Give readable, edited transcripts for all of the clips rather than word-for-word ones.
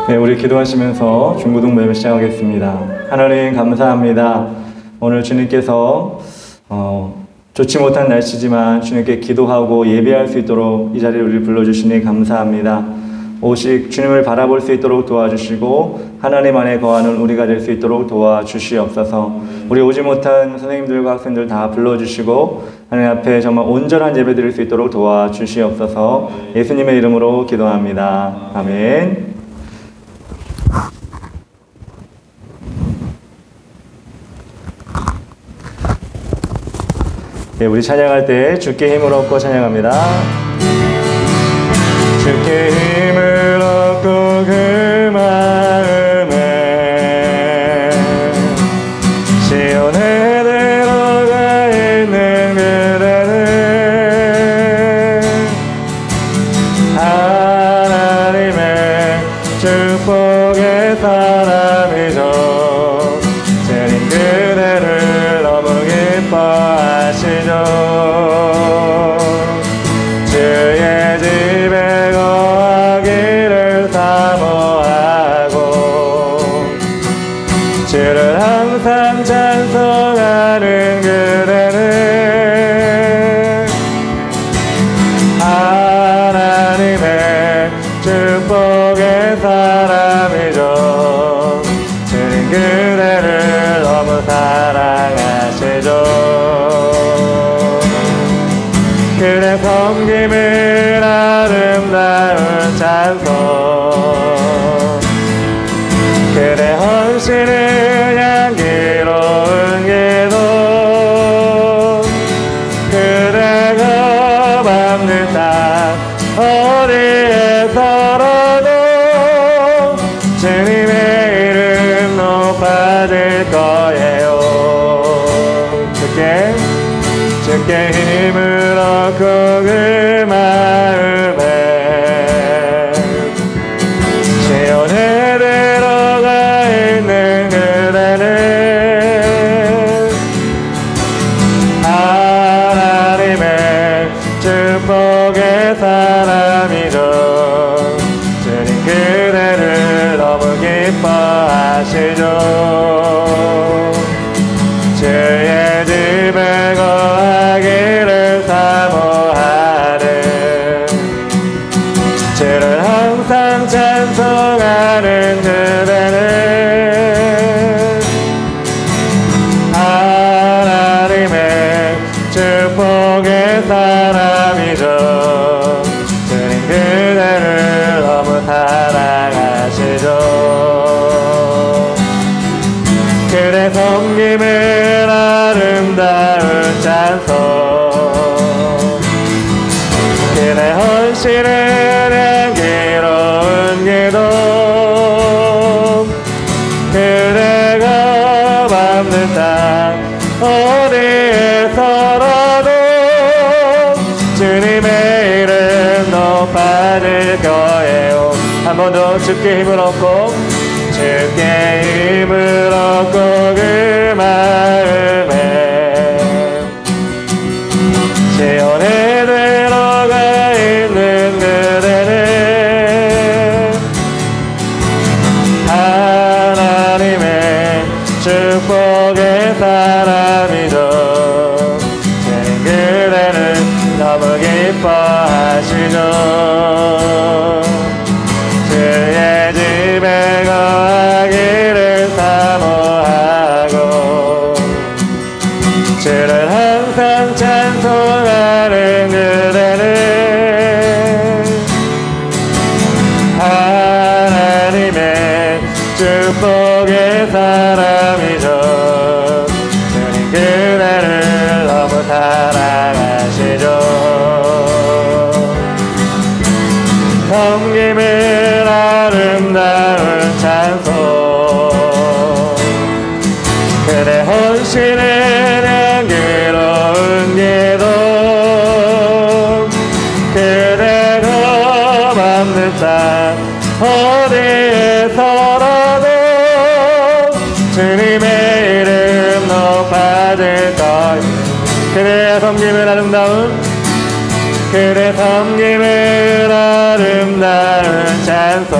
네, 우리 기도하시면서 중고등 모임을 시작하겠습니다. 하나님 감사합니다. 오늘 주님께서 좋지 못한 날씨지만 주님께 기도하고 예배할 수 있도록 이 자리에 우리를 불러주시니 감사합니다. 오직 주님을 바라볼 수 있도록 도와주시고 하나님 안에 거하는 우리가 될 수 있도록 도와주시옵소서. 우리 오지 못한 선생님들과 학생들 다 불러주시고 하나님 앞에 정말 온전한 예배 드릴 수 있도록 도와주시옵소서. 예수님의 이름으로 기도합니다. 아멘. 네, 우리 찬양할 때 주께 힘을 얻고 찬양합니다. 주께 힘을 얻고 그 마음에 시온에 들어가 있는 그대는 하나님의 축복의 사람이죠. 주님 그대를 너무 기뻐하시죠. 주의 집에 거하기를 사모하고 주를 항상 찬송하는 그대는 하나님의 축복의 사람이죠. 주님 그대를 너무 사랑하시죠. 그대 섬김을 아름다운 찬송, 그대 헌신을 향기로운 기도, 그대가 밟는 땅 어디에서라도 주님의 이름 높아질 거예요. 주께 힘을 얻고 그 마음에 시온에 들어가 있는 그대는 하나님의 축복의 사람이죠. 주님 그대를 너무 기뻐하시죠. 주의 집에 거하기를 사모하는 주를 항상 찬송하는 그대는 하나님의 축복의 사람이죠. 주님 그대를 너무 사랑하시죠. 그대 섬김을 아름다운 찬송, 그대 헌신을 향기로운 기도, 그대가 밟는 땅 어디에서라도 주님의 이름 높아질 거예요. 한 번 더 주께 힘을 얻고 주께 힘을 얻고 그 마음에 시온에 들어가 있는 그대는 하나님의 축복의 사람이죠. 주님 그대를 너무 기뻐하시죠. 주의 집에 거하기를 사모하고 주를 항상 찬송하는 그대는 하나님의 축복의 사람이죠. 주님 그대를 너무 사랑하시죠. 섬김을 아름다운 찬송, 그대 헌신을 향기로운 기도, 그대가 밟는 땅 어디에서라도 주님의 이름 높아질 거예요. 그대의 섬김을 아름다운 그대 섬김을 아름다운 찬송,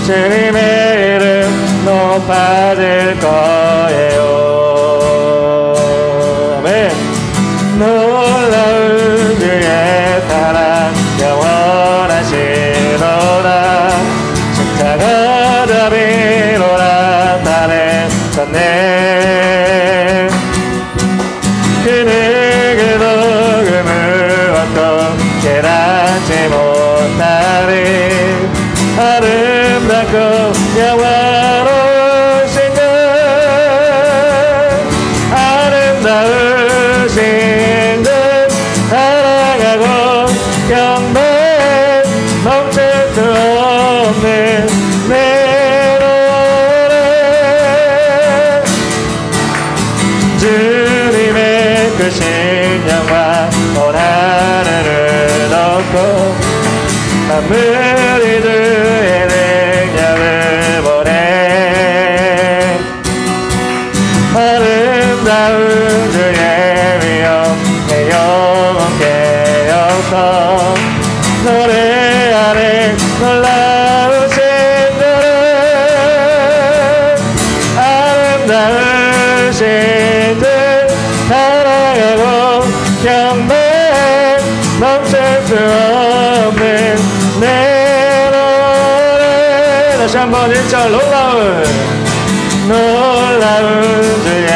주님의 이름 높아질 거예요. 아멘. 놀라운 주의 사랑 영원하시로다. 십자가 자비로 나타내셨네. 그는 그 복음을 어떻게 알지 못하리. 아름답고 영화로우신 것, 아름다우신 것 사랑하고 경배 멈출 수 없는 내 노래. 주님의 크신 영광 온 하늘을 덮고 만물이 주의 능력을 보내. 아름다운 주의 위엄 내 영혼 깨어서 노래하네. 놀라우신 주를 아름다우신 주 사랑하고 경배 멈출 수 없는 내 노래. 다시 한번 1절 놀라운 주의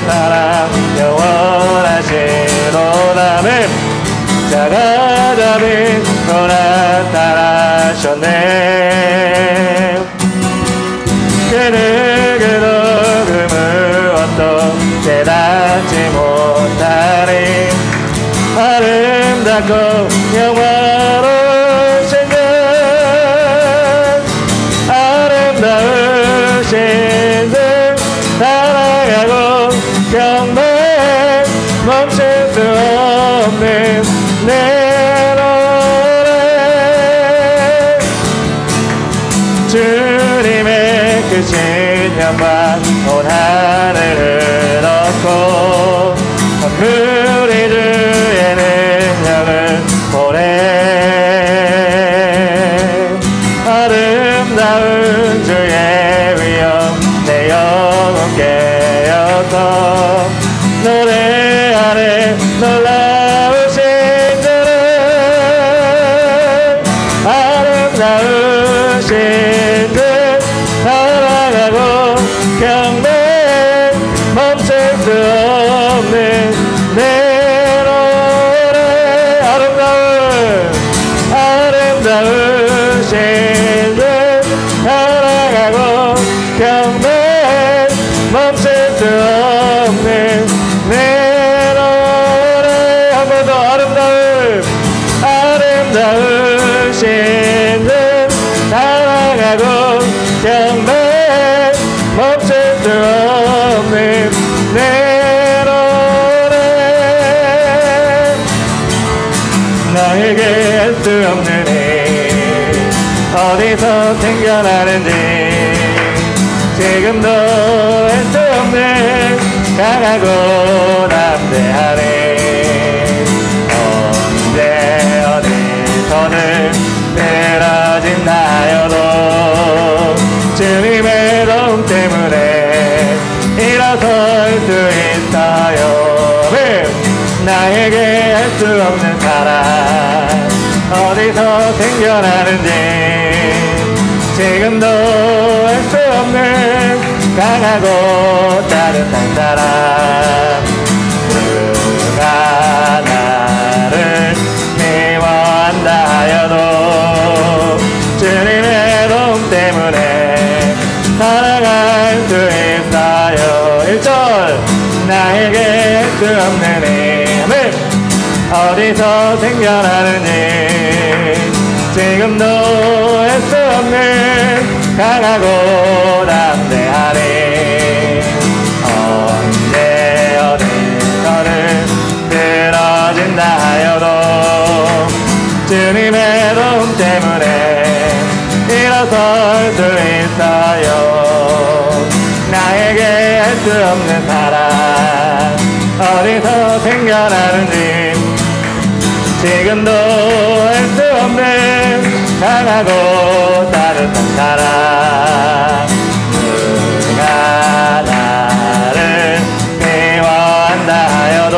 사랑 영원하시로다. 자가 자비로 나타나셨네. 그는 그 복음을 어떻게 닫지 못하리. 아름답고 영화로우신 것, 아름다우신 것 사랑하고 경배 멈출 수 없는 내 노래. 주님의 크신 영광 온 하늘을 덮고 만물이 주의 능력을 보내. 아름다운 주의 위엄 내 영혼 깨어서 노래하네. 놀라우신 주를 아름다우신 주 사랑하고 경배 멈출 수 없는 내 노래. 아름다우신 주 사랑하고 경배 멈출 수 없는 내 노래. 한 번 더. 아름다우신 주 사랑하고 경배 멈출 수 없는 내 노래. 나에게 할 수 없는 일 어디서 생겨나는지 지금도 할 수 없는 강하고 담대하네. 언제 어디서는 쓰러진다여도 주님의 도움 때문에 일어설 수 있어요. 나에게 할 수 없는 사랑 어디서 생겨나는지 지금도 할 수 없는 강하고 따뜻한 사랑. 누가 나를 미워한다 하여도 주님의 도움 때문에 살아갈 수 있어요. 1절 나에게 할 수 없는 힘을 어디서 생겨나는지 지금도 할 수 없는 강하고 담대하리. 언제 어디서는 쓰러진다 하여도 주님의 도움 때문에 일어설 수 있어요. 나에게 할 수 없는 사랑 어디서 생겨나는지 지금도 할 수 없는 강하고 따뜻한 사랑 누가 나를 미워한다 하여도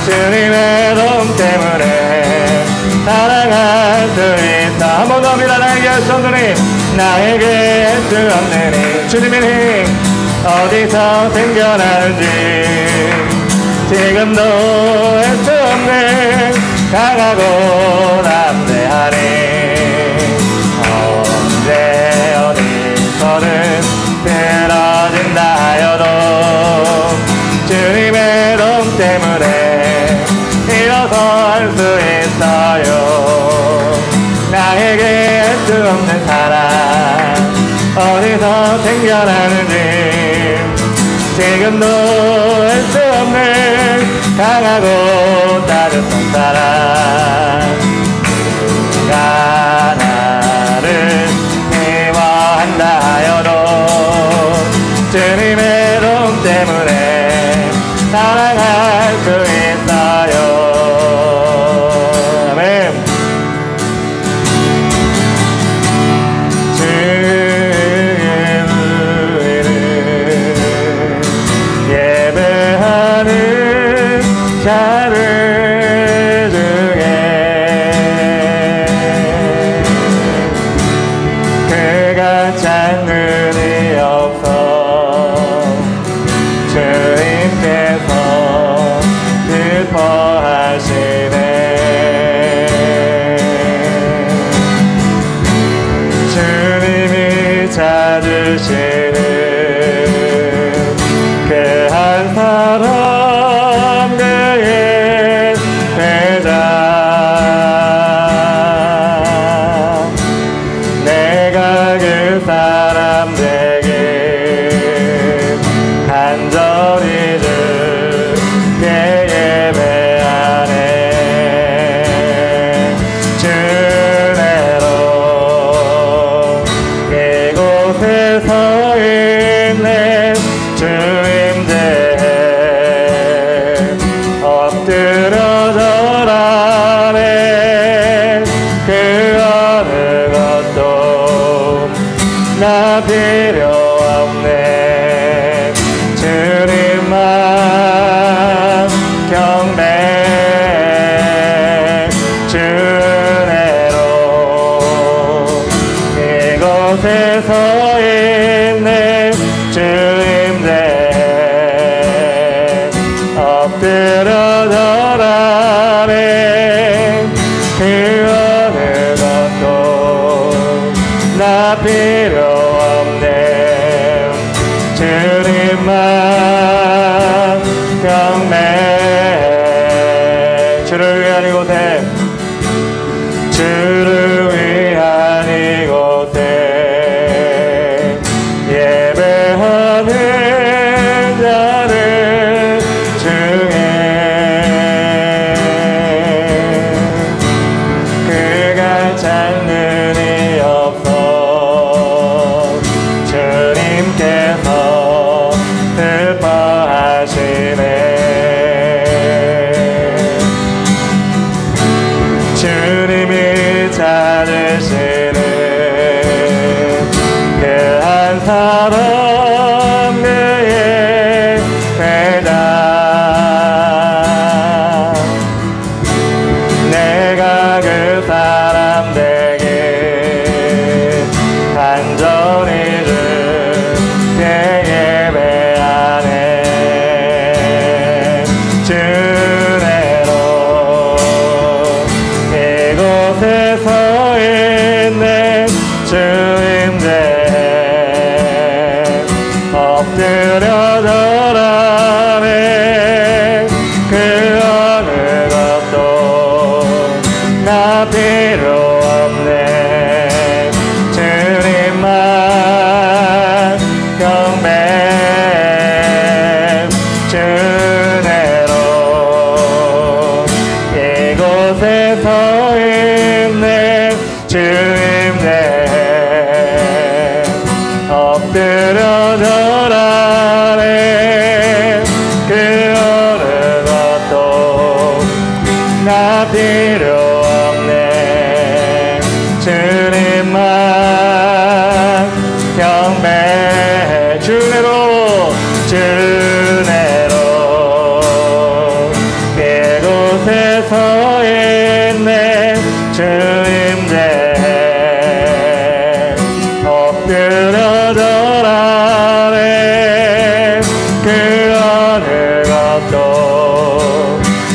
주님의 도움 때문에 사랑할 수 있어. 한 번 더 합니다. 나에게 할 수 없는 힘, 나에게 할 수 없는 힘, 주님의 힘 어디서 생겨나는지 지금도 할 수 없는 강하고 담대한 힘 언제 어디서는 쓰러진다 하여도 주님의 도움 때문에 일어설 수 있어요. 나에게 할 수 없는 사랑 어디서 생겨나는지 지금도 할 수 없는 강하고 따뜻한 사랑 누가 나를 미워한다 하여도 주님의 도움 때문에 사랑할 수 있어요. 아멘. 주의 의를 예배하는 자들 중에 그가 장르이 없어 주님께서 기뻐하시네. 주님이 찾으시는 그 한 사람 그의 대장 내가 그 사람 되길 간절히 주께 예배하네. 주내로 이곳에 서 있는 주임들 엎드려 절하네. 그 어느 것도 나 필요 없네. 주님만 경배 주내로 이곳에 서 있는 주임들 엎드려 절하네. 그 어느 것도 나 필요 없네. 주님만 경배 주를 위한 이곳에 주를 위한 이곳에 예배하는 자들 중에 그가 장르이 없어 주님께서 슬퍼하시네. 주님이 찾으시는 그 한 사람 그의 대장 내가 그 사람 되길 간절히 주께 예배하네. 주내로 이곳에 서 있는 주임들 엎드려 절하네. 그 어느 것도 나 필요 없네. 주님만 경배 주내로 이곳에 서 있는 주임들 엎드려 절하네. 그 어느 것도 나 필요 없네.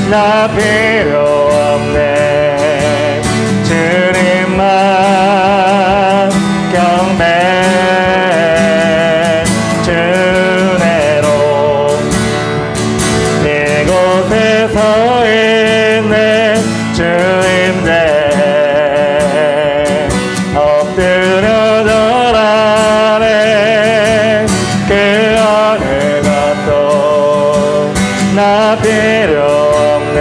나 필요 없네. 주님만 경배 주내로 이곳에 서 있네. 주임대 엎드려 절하네. 그 어느 것도 나 필요 없네.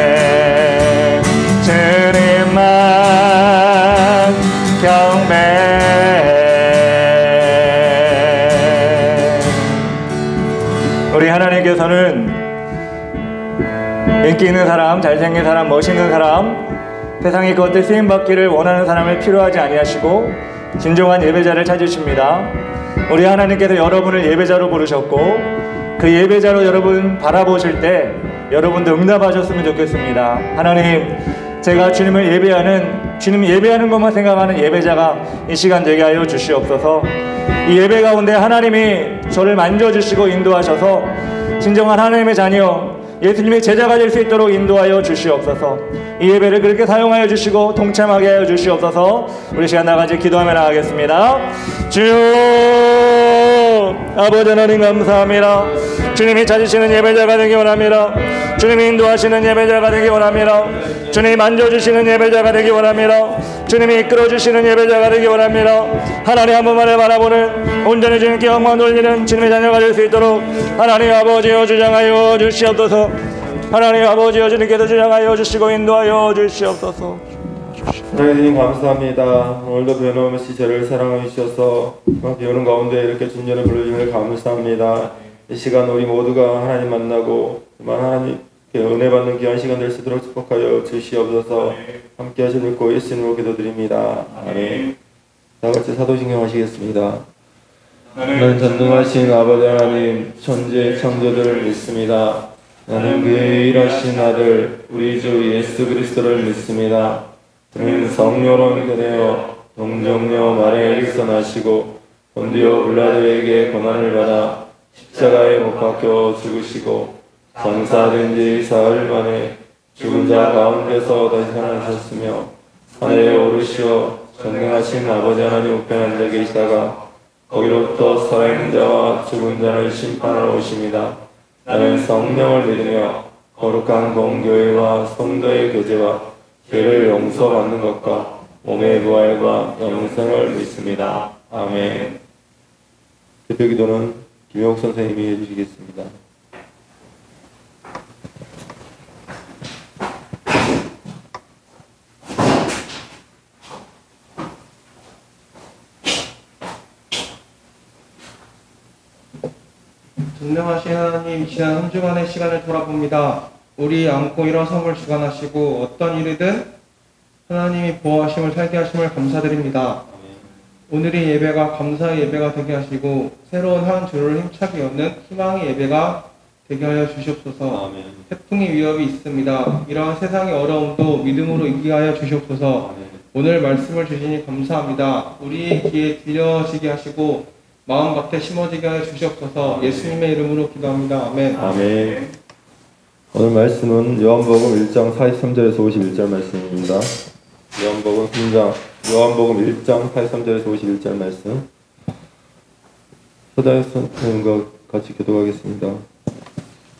주님만 경배. 우리 하나님께서는 인기 있는 사람, 잘생긴 사람, 멋있는 사람, 세상의 것들 쓰임받기를 원하는 사람을 필요하지 아니하시고 진정한 예배자를 찾으십니다. 우리 하나님께서 여러분을 예배자로 부르셨고 그 예배자로 여러분 바라보실 때 여러분도 응답하셨으면 좋겠습니다. 하나님, 제가 주님을 예배하는, 주님 예배하는 것만 생각하는 예배자가 이 시간 되게 하여 주시옵소서. 이 예배 가운데 하나님이 저를 만져주시고 인도하셔서 진정한 하나님의 자녀, 예수님의 제자가 될 수 있도록 인도하여 주시옵소서. 이 예배를 그렇게 사용하여 주시고 동참하게 하여 주시옵소서. 우리 시간 나가지 기도하며 나가겠습니다. 주여, 아버지 하나님 감사합니다. 주님이 찾으시는 예배자가 되기 원합니다. 주님이 인도하시는 예배자가 되기 원합니다. 주님이 만져주시는 예배자가 되기 원합니다. 주님이 이끌어주시는 예배자가 되기 원합니다. 하나님 한 분만을 바라보는 온전히 주님께 영광 돌리는 주님의 자녀가 될 수 있도록 하나님 아버지여 주장하여 주시옵소서. 하나님 아버지여 주님께서 주장하여 주시고 인도하여 주시옵소서. 하나님 감사합니다. 오늘도 변함없이 저를 사랑해 주셔서 비 오는 가운데 이렇게 주님을 불러주심을 감사합니다. 이 시간 우리 모두가 하나님 만나고 정말 하나님께 은혜 받는 귀한 시간 될 수 있도록 축복하여 주시옵소서. 함께 하시길 고 예수님으로 기도드립니다. 아멘. 다 같이 사도신경 하시겠습니다. 나는 전능하신 아버지 하나님 천지의 창조주를 믿습니다. 나는 그의 일하신 아들 우리 주 예수 그리스도를 믿습니다. 그는 성령으로 되어 동정녀 마리아에 일어나시고 본디오 빌라도에게 고난을 받아 십자가에 못 박혀 죽으시고 장사된 지 사흘 만에 죽은 자 가운데서 다시 살아나셨으며 하늘에 오르시어 전능하신 아버지 하나님 우편에 앉아 계시다가 거기로부터 살아있는 자와 죽은 자를 심판하러 오십니다. 나는 성령을 믿으며 거룩한 공교회와 성도의 교제와 죄를 용서받는 것과 몸의 부활과 영생을 믿습니다. 아멘. 대표기도는 김영욱 선생님이 해주시겠습니다. 전능하신 하나님, 지난 한 주간의 시간을 돌아봅니다. 우리 안고 일어섬을 주관하시고 어떤 일이든 하나님이 보호하심을 살게 하심을 감사드립니다. 오늘의 예배가 감사의 예배가 되게 하시고 새로운 한 주를 힘차게 여는 희망의 예배가 되게 하여 주시옵소서. 아멘. 태풍의 위협이 있습니다. 이러한 세상의 어려움도 믿음으로 이기게 하여 주시옵소서. 아멘. 오늘 말씀을 주시니 감사합니다. 우리의 귀에 들려지게 하시고 마음밭에 심어지게 하여 주시옵소서. 예수님의 이름으로 기도합니다. 아멘. 아멘. 오늘 말씀은 요한복음 1장 43절에서 51절 말씀입니다. 요한복음 1장 43절에서 51절 말씀. 서다혜 선생님과 같이 기도하겠습니다.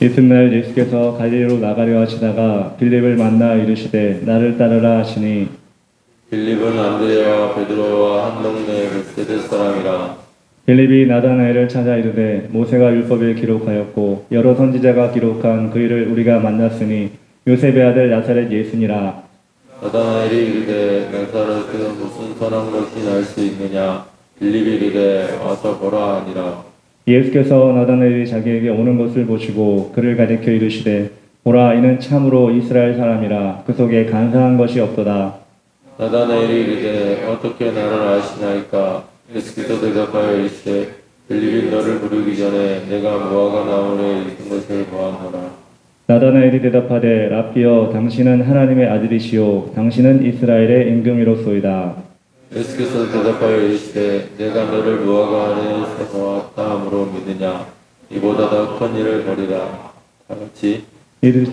이튿날 예수께서 갈릴리로 나가려 하시다가 빌립을 만나 이르시되 나를 따르라 하시니 빌립은 안드레와 베드로와 한 동네 벳세다 사람이라. 빌립이 나다나엘을 찾아 이르되 모세가 율법에 기록하였고 여러 선지자가 기록한 그 일을 우리가 만났으니 요셉의 아들 나사렛 예수니라. 나다나엘이 이르되 나사렛에서 무슨 선한 것이 날 수 있느냐. 빌립이 이르되 와서 보라 하니라. 예수께서 나다나엘이 자기에게 오는 것을 보시고 그를 가리켜 이르시되 보라 이는 참으로 이스라엘 사람이라 그 속에 간사한 것이 없도다. 나다나엘이 이르되 어떻게 나를 아시나이까. 예수께서 대답하여 이르시되 빌립이 너를 부르기 전에 내가 무화과 나무에 있는 것을 보았노라. 나다나엘이 대답하되 랍비여 당신은 하나님의 아들이시오 당신은 이스라엘의 임금이로소이다. 예수께서 대답하여 이르시되 내가 너를 무화과 안에서 보았다 함으로 믿으냐. 이보다 더 큰 일을 벌이라. 다 같이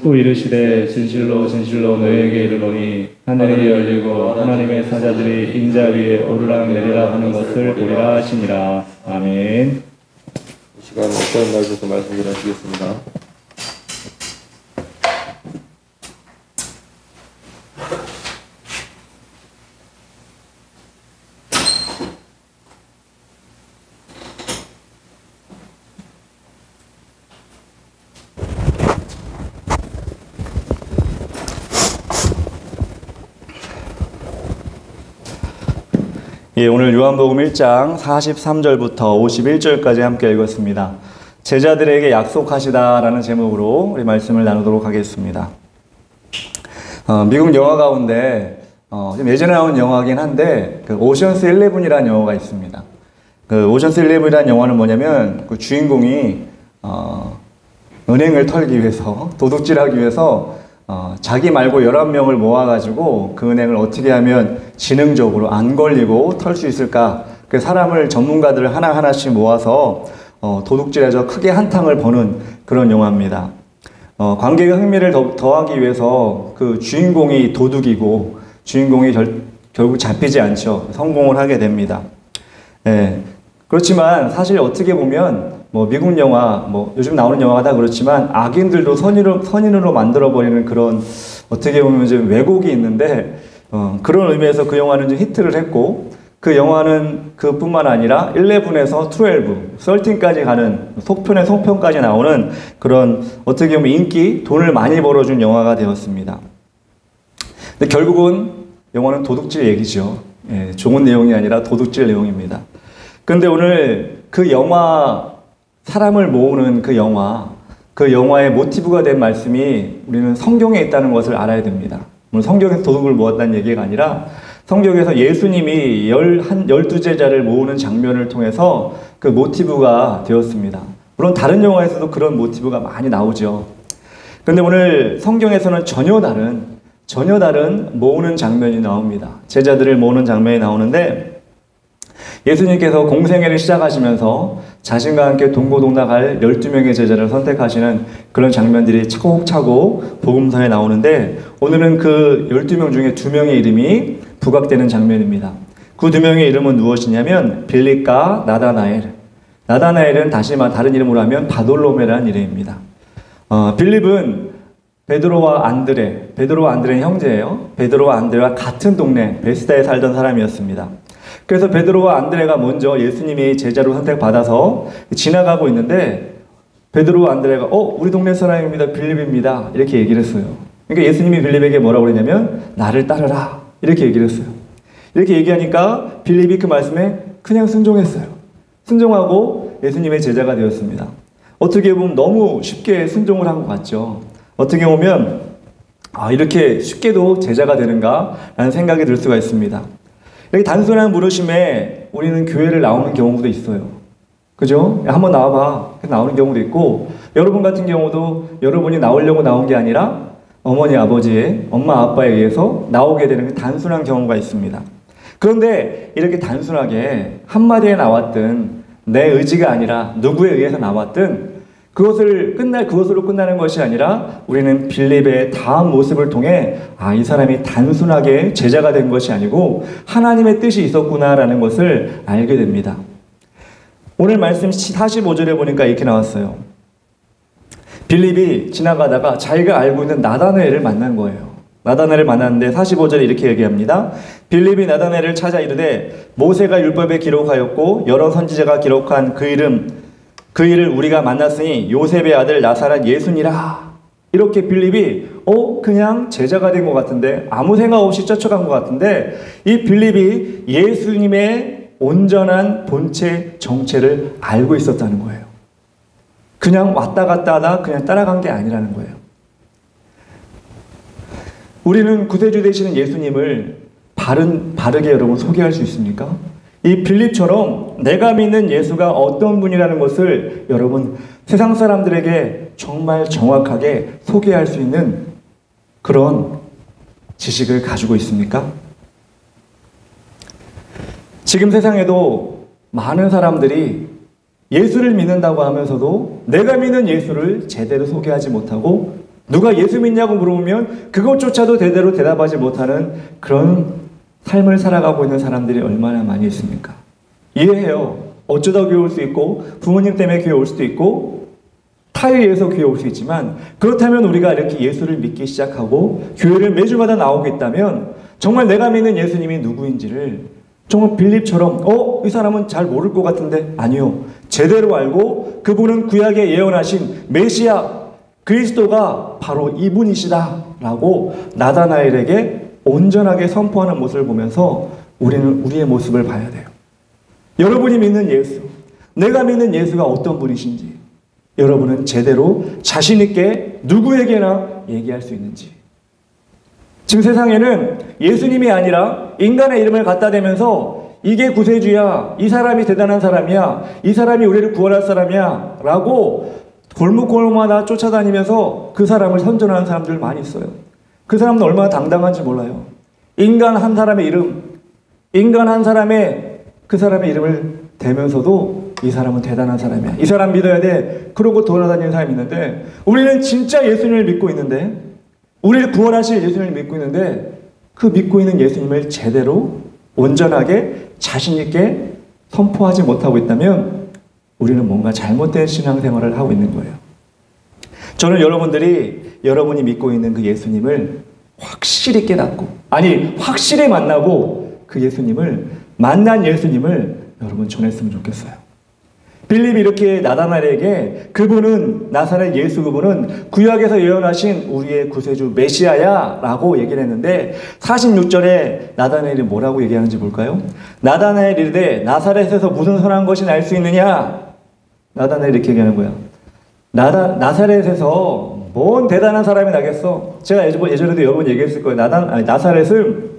또 이르시되 진실로 진실로 너희에게 이르노니 하늘이 열리고 하나님의 사자들이 인자 위에 오르락 내리락 하는 것을 보리라 하시니라. 아멘. 이 시간 어떤 날에서 말씀 전하시겠습니다. 예, 오늘 요한복음 1장 43절부터 51절까지 함께 읽었습니다. 제자들에게 약속하시다라는 제목으로 우리 말씀을 나누도록 하겠습니다. 미국 영화 가운데 좀 예전에 나온 영화긴 한데 그 오션스 11이라는 영화가 있습니다. 그 오션스 11이라는 영화는 뭐냐면 그 주인공이 은행을 털기 위해서 도둑질하기 위해서 자기 말고 11명을 모아가지고 그 은행을 어떻게 하면 지능적으로 안 걸리고 털 수 있을까? 그 사람을 전문가들을 하나하나씩 모아서 도둑질해서 크게 한탕을 버는 그런 영화입니다. 관객의 흥미를 더하기 위해서 그 주인공이 도둑이고 주인공이 결국 잡히지 않죠. 성공을 하게 됩니다. 예. 그렇지만 사실 어떻게 보면 미국 영화, 요즘 나오는 영화가 다 그렇지만 악인들도 선인으로 만들어버리는 그런 어떻게 보면 좀 왜곡이 있는데 그런 의미에서 그 영화는 좀 히트를 했고 그 영화는 그뿐만 아니라 11에서 12, 13까지 가는 속편의 속편까지 나오는 그런 어떻게 보면 인기, 돈을 많이 벌어준 영화가 되었습니다. 근데 결국은 영화는 도둑질 얘기죠. 예, 좋은 내용이 아니라 도둑질 내용입니다. 근데 오늘 그 영화, 사람을 모으는 그 영화의 모티브가 된 말씀이 우리는 성경에 있다는 것을 알아야 됩니다. 오늘 성경에서 도둑을 모았다는 얘기가 아니라 성경에서 예수님이 12제자를 모으는 장면을 통해서 그 모티브가 되었습니다. 물론 다른 영화에서도 그런 모티브가 많이 나오죠. 그런데 오늘 성경에서는 전혀 다른 모으는 장면이 나옵니다. 제자들을 모으는 장면이 나오는데 예수님께서 공생애를 시작하시면서 자신과 함께 동고동락할 12명의 제자를 선택하시는 그런 장면들이 차곡차곡 복음서에 나오는데 오늘은 그 12명 중에 2명의 이름이 부각되는 장면입니다. 그 2명의 이름은 무엇이냐면 빌립과 나다나엘. 나다나엘은 다른 이름으로 하면 바돌로메라는 이름입니다. 빌립은 베드로와 안드레의 형제예요. 베드로와 안드레와 같은 동네 베스다에 살던 사람이었습니다. 그래서 베드로와 안드레가 먼저 예수님이 제자로 선택받아서 지나가고 있는데 베드로와 안드레가 우리 동네 사람입니다. 빌립입니다. 이렇게 얘기를 했어요. 그러니까 예수님이 빌립에게 뭐라고 그랬냐면 나를 따르라. 이렇게 얘기를 했어요. 이렇게 얘기하니까 빌립이 그 말씀에 그냥 순종했어요. 순종하고 예수님의 제자가 되었습니다. 어떻게 보면 너무 쉽게 순종을 한 것 같죠. 어떻게 보면 이렇게 쉽게도 제자가 되는가 라는 생각이 들 수가 있습니다. 이렇게 단순한 부르심에 우리는 교회를 나오는 경우도 있어요. 그죠? 한번 나와봐. 나오는 경우도 있고, 여러분 같은 경우도 여러분이 나오려고 나온 게 아니라 어머니, 아버지의, 엄마, 아빠에 의해서 나오게 되는 단순한 경우가 있습니다. 그런데 이렇게 단순하게 한마디에 나왔든 내 의지가 아니라 누구에 의해서 나왔든 그것으로 끝나는 것이 아니라 우리는 빌립의 다음 모습을 통해 이 사람이 단순하게 제자가 된 것이 아니고 하나님의 뜻이 있었구나라는 것을 알게 됩니다. 오늘 말씀 45절에 보니까 이렇게 나왔어요. 빌립이 지나가다가 자기가 알고 있는 나다나엘을 만난 거예요. 나다나엘을 만났는데 45절에 이렇게 얘기합니다. 빌립이 나다나엘을 찾아 이르되 모세가 율법에 기록하였고 여러 선지자가 기록한 그 일을 우리가 만났으니 요셉의 아들 나사렛 예수니라. 이렇게 빌립이 그냥 제자가 된 것 같은데 아무 생각 없이 쫓아간 것 같은데 이 빌립이 예수님의 온전한 본체 정체를 알고 있었다는 거예요. 그냥 왔다 갔다 하다 그냥 따라간 게 아니라는 거예요. 우리는 구세주 되시는 예수님을 바르게 여러분 소개할 수 있습니까? 이 빌립처럼 내가 믿는 예수가 어떤 분이라는 것을 여러분 세상 사람들에게 정말 정확하게 소개할 수 있는 그런 지식을 가지고 있습니까? 지금 세상에도 많은 사람들이 예수를 믿는다고 하면서도 내가 믿는 예수를 제대로 소개하지 못하고 누가 예수 믿냐고 물어보면 그것조차도 제대로 대답하지 못하는 그런 삶을 살아가고 있는 사람들이 얼마나 많이 있습니까? 이해해요. 어쩌다 교회 올 수 있고 부모님 때문에 교회 올 수도 있고 타에 의해서 교회 올 수 있지만, 그렇다면 우리가 이렇게 예수를 믿기 시작하고 교회를 매주마다 나오고 있다면 정말 내가 믿는 예수님이 누구인지를 정말 빌립처럼 이 사람은 잘 모를 것 같은데, 아니요, 제대로 알고 그분은 구약에 예언하신 메시아 그리스도가 바로 이분이시다 라고 나다나엘에게 온전하게 선포하는 모습을 보면서 우리는 우리의 모습을 봐야 돼요. 여러분이 믿는 예수, 내가 믿는 예수가 어떤 분이신지 여러분은 제대로 자신 있게 누구에게나 얘기할 수 있는지. 지금 세상에는 예수님이 아니라 인간의 이름을 갖다 대면서 이게 구세주야, 이 사람이 대단한 사람이야, 이 사람이 우리를 구원할 사람이야 라고 골목골목마다 쫓아다니면서 그 사람을 선전하는 사람들 많이 있어요. 그 사람은 얼마나 당당한지 몰라요. 인간 한 사람의 이름, 인간 한 사람의 그 사람의 이름을 대면서도 이 사람은 대단한 사람이야, 이 사람 믿어야 돼, 그러고 돌아다니는 사람이 있는데, 우리는 진짜 예수님을 믿고 있는데, 우리를 구원하실 예수님을 믿고 있는데, 그 믿고 있는 예수님을 제대로 온전하게 자신 있게 선포하지 못하고 있다면 우리는 뭔가 잘못된 신앙생활을 하고 있는 거예요. 저는 여러분이 믿고 있는 그 예수님을 확실히 깨닫고, 아니 확실히 만나고 그 예수님을, 만난 예수님을 여러분 전했으면 좋겠어요. 빌립이 이렇게 나다나엘에게 그분은, 나사렛 예수 그분은 구약에서 예언하신 우리의 구세주 메시아야 라고 얘기를 했는데, 46절에 나다나엘이 뭐라고 얘기하는지 볼까요? 나다나엘이 이르되 나사렛에서 무슨 선한 것이 날 수 있느냐? 나다나엘이 이렇게 얘기하는 거야. 나사렛에서 뭔 대단한 사람이 나겠어? 제가 예전에도 여러 번 얘기했을 거예요. 나사렛은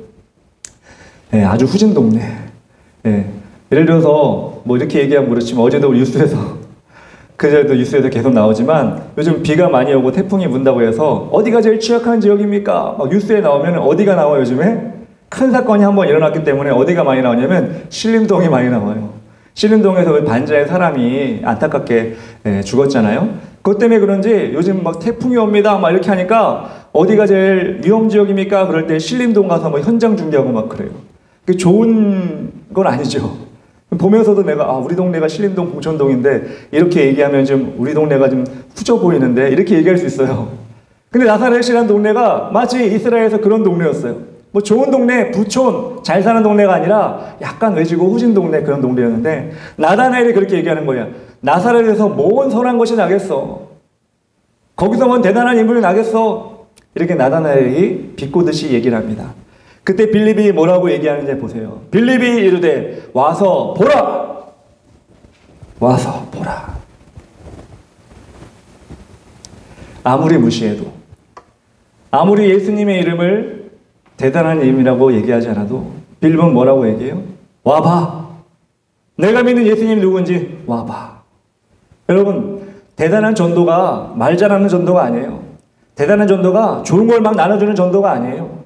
아주 후진 동네. 예를 들어서 뭐 이렇게 얘기하면 그렇지만, 어제도 뉴스에서 그제도 뉴스에서 계속 나오지만, 요즘 비가 많이 오고 태풍이 분다고 해서 어디가 제일 취약한 지역입니까? 막 뉴스에 나오면 어디가 나와요? 요즘에 큰 사건이 한번 일어났기 때문에 어디가 많이 나오냐면 신림동이 많이 나와요. 신림동에서 반자의 사람이 안타깝게 죽었잖아요. 그것 때문에 그런지 요즘 막 태풍이 옵니다 막 이렇게 하니까 어디가 제일 위험 지역입니까? 그럴 때 신림동 가서 뭐 현장 중계하고 막 그래요. 그게 좋은 건 아니죠. 보면서도 내가 우리 동네가 신림동 봉천동인데 이렇게 얘기하면 좀 우리 동네가 좀 후져 보이는데 이렇게 얘기할 수 있어요. 근데 나사렛이라는 동네가 마치 이스라엘에서 그런 동네였어요. 뭐 좋은 동네, 부촌, 잘 사는 동네가 아니라 약간 외지고 후진 동네, 그런 동네였는데 나다나엘이 그렇게 얘기하는 거야. 나사렛에서 뭔 선한 것이 나겠어? 거기서 뭔 대단한 인물이 나겠어? 이렇게 나다나엘이 비꼬듯이 얘기를 합니다. 그때 빌립이 뭐라고 얘기하는지 보세요. 빌립이 이르되 와서 보라! 와서 보라. 아무리 무시해도, 아무리 예수님의 이름을 대단한 이름이라고 얘기하지 않아도 빌립은 뭐라고 얘기해요? 와봐. 내가 믿는 예수님이 누군지 와봐. 여러분, 대단한 전도가 말 잘하는 전도가 아니에요. 대단한 전도가 좋은 걸 막 나눠주는 전도가 아니에요.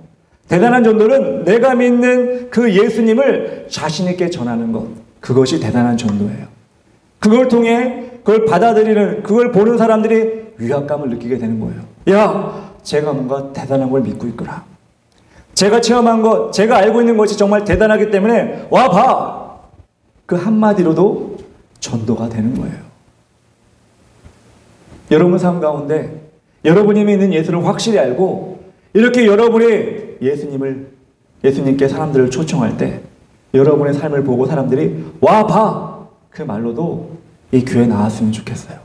대단한 전도는 내가 믿는 그 예수님을 자신 있게 전하는 것, 그것이 대단한 전도예요. 그걸 통해 그걸 받아들이는, 그걸 보는 사람들이 위압감을 느끼게 되는 거예요. 야, 제가 뭔가 대단한 걸 믿고 있구나. 제가 체험한 것, 제가 알고 있는 것이 정말 대단하기 때문에 와봐! 그 한마디로도 전도가 되는 거예요. 여러분 삶 가운데 여러분이 믿는 예수를 확실히 알고 이렇게 여러분이 예수님께 사람들을 초청할 때 여러분의 삶을 보고 사람들이 와봐! 그 말로도 이 교회에 나왔으면 좋겠어요.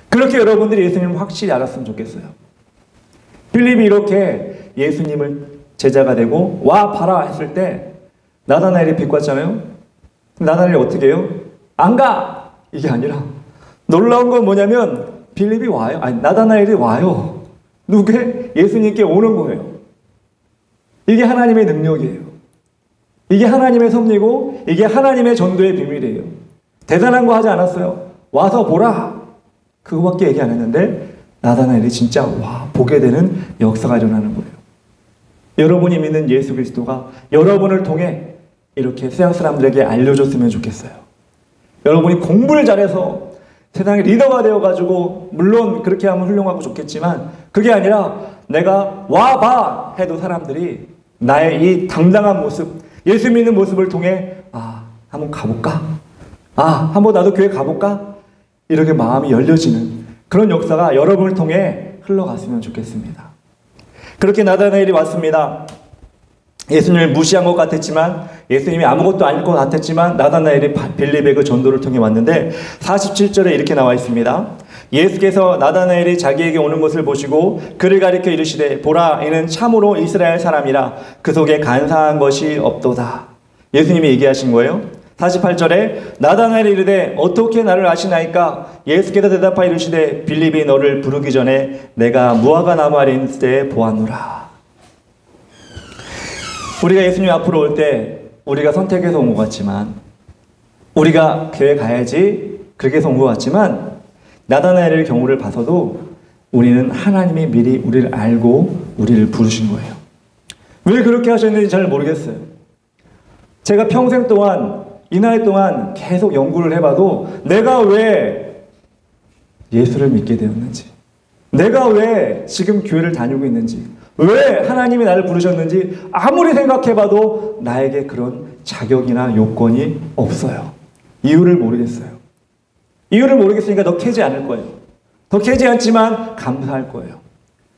그렇게 여러분들이 예수님을 확실히 알았으면 좋겠어요. 빌립이 이렇게 예수님을 제자가 되고 와 봐라 했을 때 나다나엘이 비꼬았잖아요. 나다나엘이 어떻게 해요? 안 가! 이게 아니라 놀라운 건 뭐냐면 빌립이 와요. 아니 나다나엘이 와요. 누구게? 예수님께 오는 거예요. 이게 하나님의 능력이에요. 이게 하나님의 섭리고 이게 하나님의 전도의 비밀이에요. 대단한 거 하지 않았어요. 와서 보라. 그거밖에 얘기 안 했는데 나다나엘이 진짜 보게 되는 역사가 일어나는 거예요. 여러분이 믿는 예수 그리스도가 여러분을 통해 이렇게 세상 사람들에게 알려줬으면 좋겠어요. 여러분이 공부를 잘해서 세상의 리더가 되어가지고 물론 그렇게 하면 훌륭하고 좋겠지만 그게 아니라 내가 와봐 해도 사람들이 나의 이 당당한 모습, 예수 믿는 모습을 통해 한번 가볼까? 한번 나도 교회 가볼까? 이렇게 마음이 열려지는 그런 역사가 여러분을 통해 흘러갔으면 좋겠습니다. 그렇게 나다나엘이 왔습니다. 예수님을 무시한 것 같았지만, 예수님이 아무것도 아닐 것 같았지만 나다나엘이 빌립의 그 전도를 통해 왔는데 47절에 이렇게 나와 있습니다. 예수께서 나다나엘이 자기에게 오는 것을 보시고 그를 가리켜 이르시되 보라, 이는 참으로 이스라엘 사람이라 그 속에 간사한 것이 없도다. 예수님이 얘기하신 거예요. 48절에 나다나엘이 이르되 어떻게 나를 아시나이까? 예수께서 대답하여 이르시되 빌립이 너를 부르기 전에 내가 무화과 나무 아래 있을 때 보았노라. 우리가 예수님 앞으로 올 때 우리가 선택해서 온 것 같지만, 우리가 교회 가야지 그렇게 해서 온 것 같지만, 나다나엘의 경우를 봐서도 우리는 하나님이 미리 우리를 알고 우리를 부르신 거예요. 왜 그렇게 하셨는지 잘 모르겠어요. 제가 평생 동안 이 나이 동안 계속 연구를 해봐도 내가 왜 예수를 믿게 되었는지, 내가 왜 지금 교회를 다니고 있는지, 왜 하나님이 나를 부르셨는지 아무리 생각해봐도 나에게 그런 자격이나 요건이 없어요. 이유를 모르겠어요. 이유를 모르겠으니까 더 캐지 않을 거예요. 더 캐지 않지만 감사할 거예요.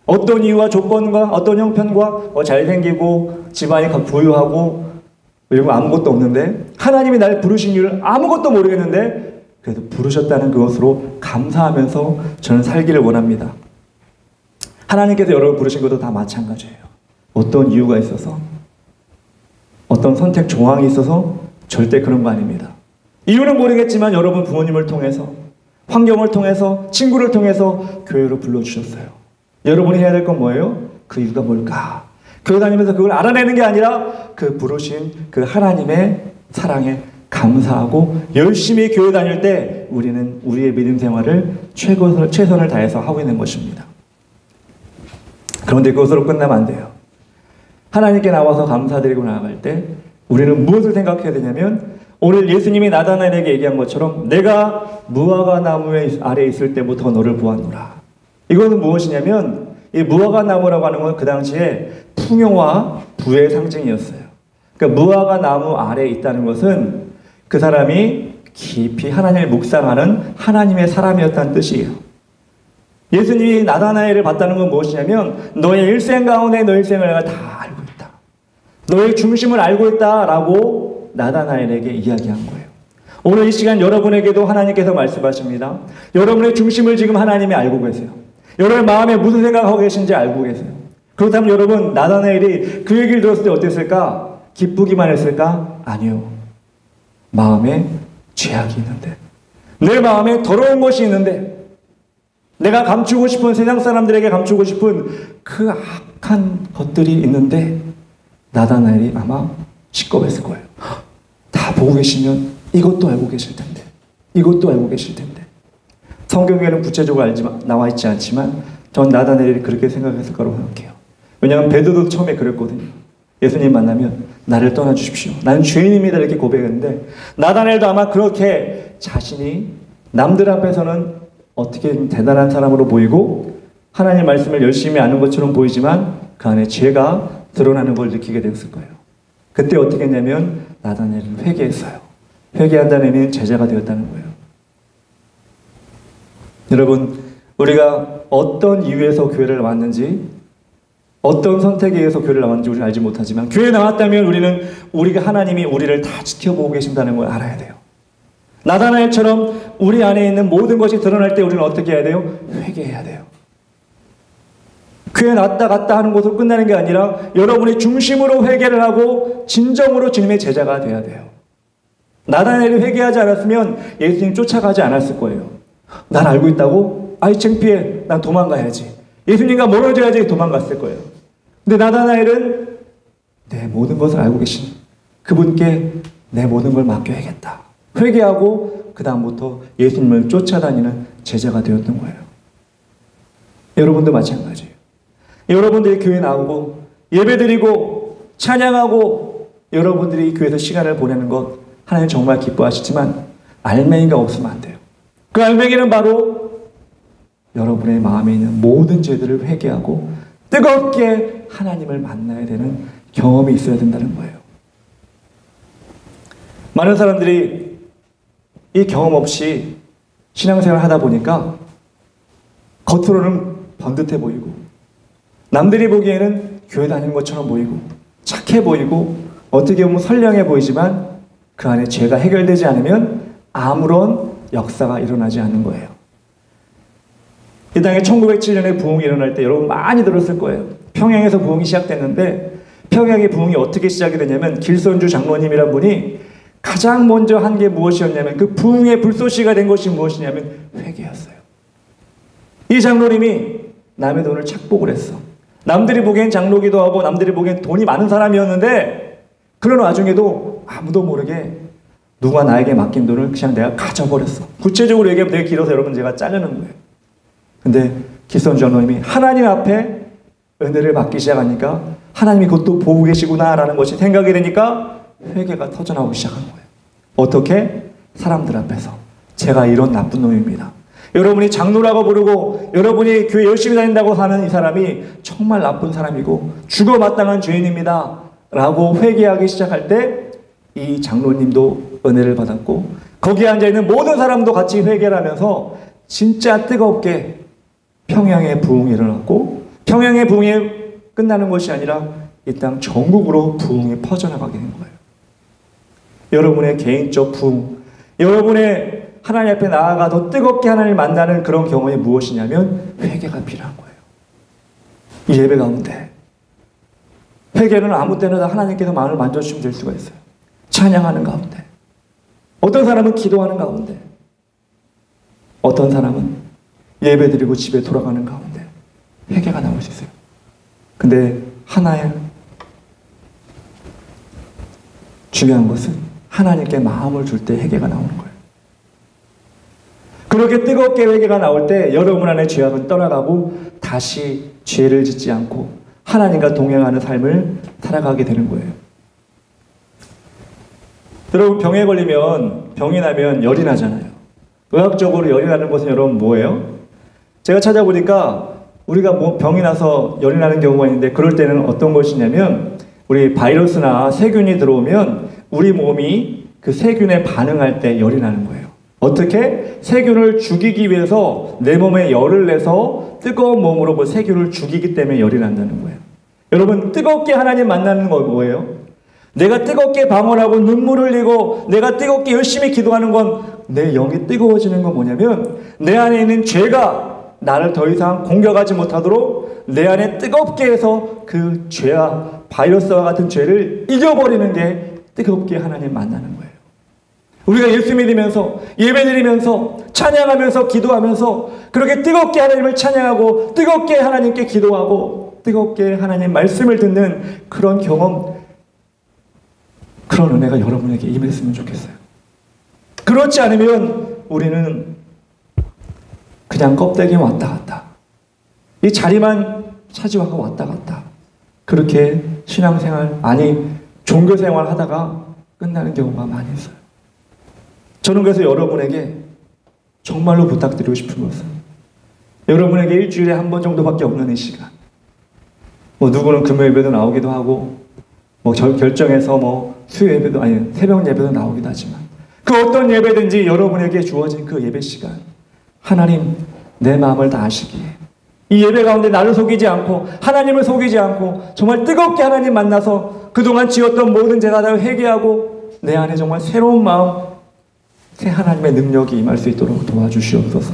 어떤 이유와 조건과 어떤 형편과 잘생기고 집안이 부유하고 그리고 아무것도 없는데 하나님이 나를 부르신 이유를 아무것도 모르겠는데 그래도 부르셨다는 그것으로 감사하면서 저는 살기를 원합니다. 하나님께서 여러분 부르신 것도 다 마찬가지예요. 어떤 이유가 있어서, 어떤 선택 조항이 있어서 절대 그런 거 아닙니다. 이유는 모르겠지만 여러분 부모님을 통해서, 환경을 통해서, 친구를 통해서 교회로 불러주셨어요. 여러분이 해야 될 건 뭐예요? 그 이유가 뭘까? 교회 다니면서 그걸 알아내는 게 아니라 그 부르신 그 하나님의 사랑에 감사하고 열심히 교회 다닐 때 우리는 우리의 믿음 생활을 최선을 다해서 하고 있는 것입니다. 그런데 그것으로 끝나면 안 돼요. 하나님께 나와서 감사드리고 나아갈 때 우리는 무엇을 생각해야 되냐면, 오늘 예수님이 나다나엘에게 얘기한 것처럼 내가 무화과 나무 아래에 있을 때부터 너를 보았노라. 이것은 무엇이냐면, 이 무화과 나무라고 하는 건 그 당시에 풍요와 부의 상징이었어요. 그러니까 무화과 나무 아래에 있다는 것은 그 사람이 깊이 하나님을 묵상하는 하나님의 사람이었다는 뜻이에요. 예수님이 나다나엘을 봤다는 건 무엇이냐면, 너의 일생 가운데 너의 일생을 내가 다 알고 있다. 너의 중심을 알고 있다라고 나다나엘에게 이야기한 거예요. 오늘 이 시간 여러분에게도 하나님께서 말씀하십니다. 여러분의 중심을 지금 하나님이 알고 계세요. 여러분 마음에 무슨 생각하고 계신지 알고 계세요. 그렇다면 여러분, 나다나엘이 그 얘기를 들었을 때 어땠을까? 기쁘기만 했을까? 아니요. 마음에 죄악이 있는데, 내 마음에 더러운 것이 있는데, 내가 감추고 싶은, 세상 사람들에게 감추고 싶은 그 악한 것들이 있는데 나다나엘이 아마 시겁했을 거예요. 다 보고 계시면 이것도 알고 계실 텐데, 이것도 알고 계실 텐데. 성경에는 구체적으로 나와 있지 않지만 전 나다나엘이 그렇게 생각했을 거라고 생각해요. 왜냐하면 베드로도 처음에 그랬거든요. 예수님 만나면 나를 떠나주십시오, 나는 죄인입니다, 이렇게 고백했는데 나다나엘도 아마 그렇게 자신이 남들 앞에서는 어떻게 대단한 사람으로 보이고 하나님의 말씀을 열심히 아는 것처럼 보이지만 그 안에 죄가 드러나는 걸 느끼게 되었을 거예요. 그때 어떻게 했냐면 나다나엘은 회개했어요. 회개한다는 의미는 제자가 되었다는 거예요. 여러분, 우리가 어떤 이유에서 교회를 나왔는지, 어떤 선택에 의해서 교회를 나왔는지 우리는 알지 못하지만 교회에 나왔다면 우리가 하나님이 우리를 다 지켜보고 계신다는 걸 알아야 돼요. 나다나엘처럼 우리 안에 있는 모든 것이 드러날 때 우리는 어떻게 해야 돼요? 회개해야 돼요. 교회 왔다 갔다 하는 것으로 끝나는 게 아니라 여러분이 중심으로 회개를 하고 진정으로 주님의 제자가 돼야 돼요. 나다나엘이 회개하지 않았으면 예수님 쫓아가지 않았을 거예요. 난 알고 있다고? 아이 창피해, 난 도망가야지. 예수님과 멀어져야지 도망갔을 거예요. 근데 나다나엘은 내 모든 것을 알고 계신 그분께 내 모든 걸 맡겨야겠다. 회개하고 그 다음부터 예수님을 쫓아다니는 제자가 되었던 거예요. 여러분도 마찬가지예요. 여러분들이 교회 나오고 예배드리고 찬양하고 여러분들이 교회에서 시간을 보내는 것 하나님 정말 기뻐하시지만 알맹이가 없으면 안 돼요. 그 알맹이는 바로 여러분의 마음에 있는 모든 죄들을 회개하고 뜨겁게 하나님을 만나야 되는 경험이 있어야 된다는 거예요. 많은 사람들이 이 경험 없이 신앙생활을 하다 보니까 겉으로는 번듯해 보이고 남들이 보기에는 교회 다니는 것처럼 보이고 착해 보이고 어떻게 보면 선량해 보이지만 그 안에 죄가 해결되지 않으면 아무런 역사가 일어나지 않는 거예요. 이 땅에 1907년에 부흥이 일어날 때 여러분 많이 들었을 거예요. 평양에서 부흥이 시작됐는데 평양의 부흥이 어떻게 시작이 되냐면 길선주 장로님이란 분이 가장 먼저 한 게 무엇이었냐면 그 부흥의 불쏘시가 된 것이 무엇이냐면 회개였어요. 이 장로님이 남의 돈을 착복을 했어. 남들이 보기엔 장로기도 하고 남들이 보기엔 돈이 많은 사람이었는데 그런 와중에도 아무도 모르게 누가 나에게 맡긴 돈을 그냥 내가 가져버렸어. 구체적으로 얘기하면 되게 길어서 여러분 제가 자르는 거예요. 근데 길선주 장로님이 하나님 앞에 은혜를 받기 시작하니까 하나님이 그것도 보고 계시구나라는 것이 생각이 되니까 회개가 터져나오기 시작한 거예요. 어떻게? 사람들 앞에서 제가 이런 나쁜 놈입니다. 여러분이 장로라고 부르고 여러분이 교회 열심히 다닌다고 하는 이 사람이 정말 나쁜 사람이고 죽어마땅한 죄인입니다 라고 회개하기 시작할 때 이 장로님도 은혜를 받았고 거기에 앉아있는 모든 사람도 같이 회개를 하면서 진짜 뜨겁게 평양의 부흥이 일어났고 평양의 부흥이 끝나는 것이 아니라 이 땅 전국으로 부흥이 퍼져나가게 된 거예요. 여러분의 개인적 부흥, 여러분의 하나님 앞에 나아가 더 뜨겁게 하나님을 만나는 그런 경험이 무엇이냐면 회개가 필요한 거예요. 이 예배 가운데 회개는 아무 때나 다 하나님께서 마음을 만져주시면 될 수가 있어요. 찬양하는 가운데, 어떤 사람은 기도하는 가운데, 어떤 사람은 예배 드리고 집에 돌아가는 가운데 회개가 나올 수 있어요. 근데 하나의 중요한 것은 하나님께 마음을 줄 때 회개가 나오는 거예요. 그렇게 뜨겁게 회개가 나올 때 여러분 안에 죄악은 떠나가고 다시 죄를 짓지 않고 하나님과 동행하는 삶을 살아가게 되는 거예요. 여러분 병에 걸리면 병이 나면 열이 나잖아요. 의학적으로 열이 나는 것은 여러분 뭐예요? 제가 찾아보니까 우리가 병이 나서 열이 나는 경우가 있는데 그럴 때는 어떤 것이냐면 우리 바이러스나 세균이 들어오면 우리 몸이 그 세균에 반응할 때 열이 나는 거예요. 어떻게? 세균을 죽이기 위해서 내 몸에 열을 내서 뜨거운 몸으로 그 세균을 죽이기 때문에 열이 난다는 거예요. 여러분 뜨겁게 하나님 만나는 건 뭐예요? 내가 뜨겁게 방언하고 눈물을 흘리고 내가 뜨겁게 열심히 기도하는 건 내 영이 뜨거워지는 건 뭐냐면 내 안에 있는 죄가 나를 더 이상 공격하지 못하도록 내 안에 뜨겁게 해서 그 죄와 바이러스와 같은 죄를 이겨버리는 게 뜨겁게 하나님 만나는 거예요. 우리가 예수 믿으면서 예배드리면서 찬양하면서 기도하면서 그렇게 뜨겁게 하나님을 찬양하고 뜨겁게 하나님께 기도하고 뜨겁게 하나님 말씀을 듣는 그런 경험, 그런 은혜가 여러분에게 임했으면 좋겠어요. 그렇지 않으면 우리는 그냥 껍데기 왔다 갔다, 이 자리만 차지하고 왔다 갔다, 그렇게 신앙생활 아니 종교생활 하다가 끝나는 경우가 많이 있어요. 저는 그래서 여러분에게 정말로 부탁드리고 싶은 것은 여러분에게 일주일에 한 번 정도밖에 없는 이 시간, 뭐 누구는 금요 예배도 나오기도 하고 뭐 결정해서 뭐 수요 예배도 아니 새벽 예배도 나오기도 하지만 그 어떤 예배든지 여러분에게 주어진 그 예배 시간, 하나님 내 마음을 다 아시기에 이 예배 가운데 나를 속이지 않고 하나님을 속이지 않고 정말 뜨겁게 하나님 만나서 그동안 지었던 모든 죄가 다 회개하고 내 안에 정말 새로운 마음, 새 하나님의 능력이 임할 수 있도록 도와주시옵소서.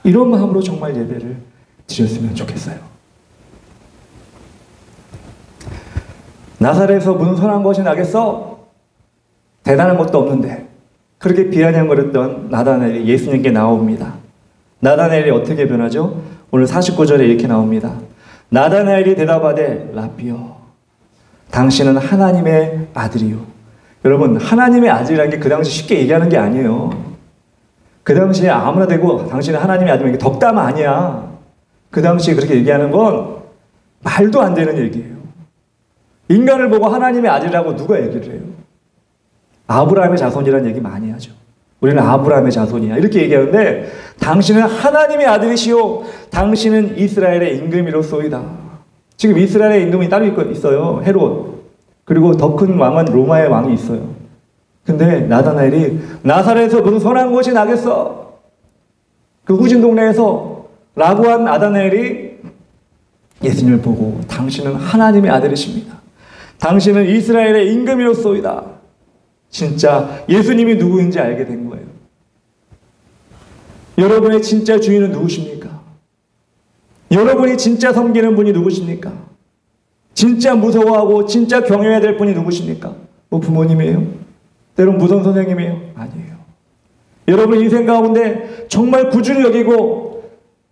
이런 마음으로 정말 예배를 드렸으면 좋겠어요. 나사렛에서 무슨 선한 것이 나겠어? 대단한 것도 없는데 그렇게 비아냥거렸던 나다나엘이 예수님께 나옵니다. 나다나엘이 어떻게 변하죠? 오늘 49절에 이렇게 나옵니다. 나다나엘이 대답하되 라삐여 당신은 하나님의 아들이요. 여러분 하나님의 아들이라는 게 그 당시 쉽게 얘기하는 게 아니에요. 그 당시에 아무나 되고 당신은 하나님의 아들이면 덕담 아니야. 그 당시에 그렇게 얘기하는 건 말도 안 되는 얘기예요. 인간을 보고 하나님의 아들이라고 누가 얘기를 해요? 아브라함의 자손이라는 얘기 많이 하죠. 우리는 아브라함의 자손이야. 이렇게 얘기하는데 당신은 하나님의 아들이시오. 당신은 이스라엘의 임금이로소이다. 지금 이스라엘의 임금이 따로 있어요. 헤롯. 그리고 더 큰 왕은 로마의 왕이 있어요. 근데 나다나엘이 나사렛에서 무슨 선한 것이 나겠어? 그 후진 동네에서 라고 한 나다나엘이 예수님을 보고 당신은 하나님의 아들이십니다. 당신은 이스라엘의 임금이로소이다. 진짜 예수님이 누구인지 알게 된 거예요. 여러분의 진짜 주인은 누구십니까? 여러분이 진짜 섬기는 분이 누구십니까? 진짜 무서워하고 진짜 경외해야 될 분이 누구십니까? 뭐 부모님이에요? 때론 무서운 선생님이에요? 아니에요. 여러분 인생 가운데 정말 구주를 여기고